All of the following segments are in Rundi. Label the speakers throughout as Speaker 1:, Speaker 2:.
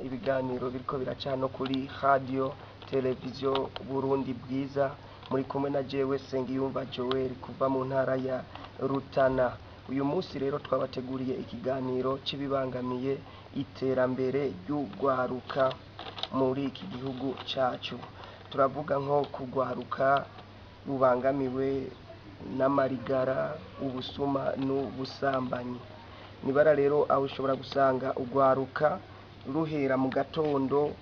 Speaker 1: Ibiganiro biriko biraca no kuri radio televiziyo Burundi bwiza, muri kumwe na jewe Sengiyumva Joel kuva mu ntara ya Rutana. Uyu munsi rero twabateguriye ikiganiro c'ibibangamiye iterambere ry'urwaruka muri iki gihugu cacu. Turavuga nko kugwaruka rubangamiwe n'amarigara, ubusuma n'ubusambanyi. Nibara rero aho ushobora gusanga urwaruka ruhera mu gatondo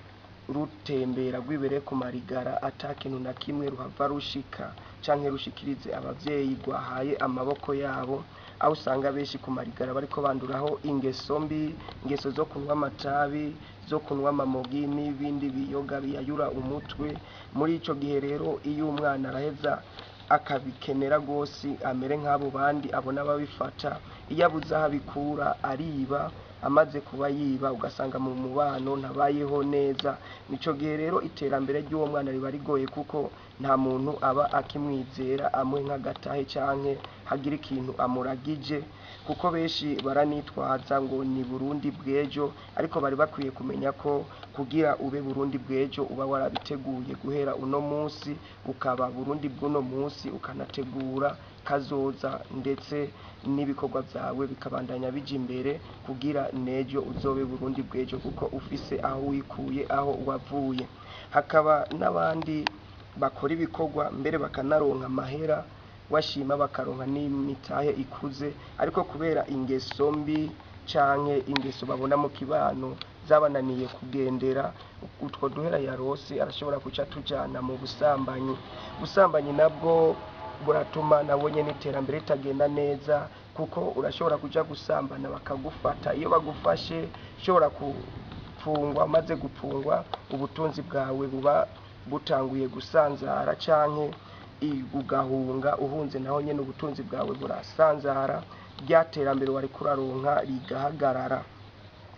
Speaker 1: rutembera rwibere ku marigara atakintu na kimwe ruhava rushika canke rushikirize abavyeyi rwahaye amaboko yabo, aho usanga benshi ku marigara bariko banduraho ingeso mbi, ingeso zo kunywa amatabi, zo kunywa amamogi n'ibindi biyoga biyayura umutwe. Muri ico gihe rero iyo umwana araheza akabikenera gose amere nk'abo bandi abona babifata, iyo abuze aho abikura ariba, amaze kuba yiba ugasanga mu mubano ntabayeho neza. Nico gihe rero iterambere ry'uwo mwana riba rigoye, kuko nta muntu aba akimwizera amwe nk'agatahe canke hagira ikintu amuragije, kuko benshi baranitwaza ngo ni Burundi bw'ejo, ariko bari bakwiye kumenya ko kugira ube Burundi bw'ejo uba warabiteguye guhera uno munsi, ukaba Burundi bw'uno munsi, ukanategura kazoza ndetse n'ibikorwa vyawe bikabandanya bija imbere kugira nejo uzobe Burundi bw'ejo, kuko ufise aho wikuye, aho wavuye. Hakaba n'abandi bakora ibikorwa mbere bakanaronka amahera, washima bakaronka n'imitahe ikuze, ariko kubera ingeso mbi canke ingeso babona mu kibano zabananiye kugendera, utwo duhera yarose arashobora kuca tujana mu busambanyi. Ubusambanyi nabwo buratuma nabonye n'iterambere ritagenda neza, kuko urashobora kuja gusambana bakagufata. Iyo bagufashe ushobora gufungwa, maze gupfungwa ubutunzi bwawe buba butanguye gusanzara, canke ugahunga uhunze, naho nyene ubutunzi bwawe burasanzara, rya terambere wari kuraronka rigahagarara.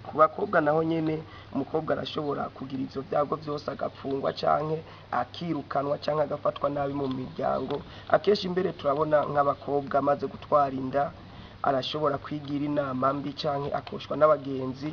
Speaker 1: Ku bakobwa naho nyene umukobwa arashobora kugira ivyo vyago vyose, agapfungwa canke akirukanwa canke agafatwa nabi mu miryango. Akenshi imbere turabona nk'abakobwa amaze gutwara inda arashobora kwigira inama mbi canke akoshwa n'abagenzi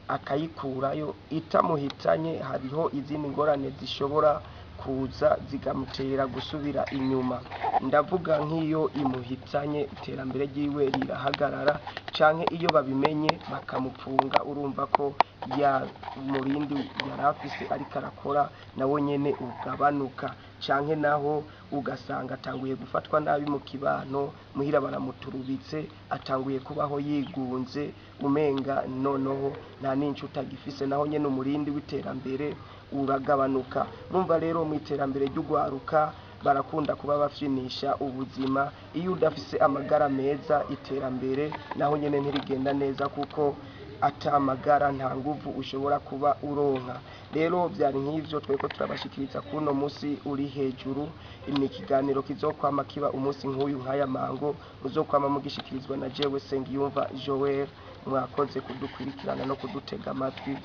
Speaker 1: akayikurayo, itamuhitanye hariho izindi ngorane zishobora kuza zigamutera gusubira inyuma. Ndavuga nk'iyo imuhitanye iterambere ryiwe rirahagarara, canke iyo babimenye bakamupfunga, urumva ko ya murindi yarafise ariko arakora nawo nyene ugabanuka, canke naho ugasanga atanguye gufatwa nabi mu kibano, muhira baramuturubitse, atanguye kubaho yigunze, umenga noneho nta n'incuti agifise, naho nyene umurindi w'iterambere uragabanuka. Numva rero mu iterambere ry'urwaruka barakunda kuba bafyinisha ubuzima. Iyo udafise amagara meza, iterambere naho nyene ntirigenda neza, kuko atamagara nta nguvu ushobora kuba uronka. Rero vyari nk'ivyo tweko turabashikiriza kuno musi uri hejuru. Ni ikiganiro kizokwama kiba umunsi nk'uyu nk'aya mango, muzokwama mugishikirizwa na jewe Sengiyumva Joel. Mwakoze kudukurikirana no kudutega amatwi.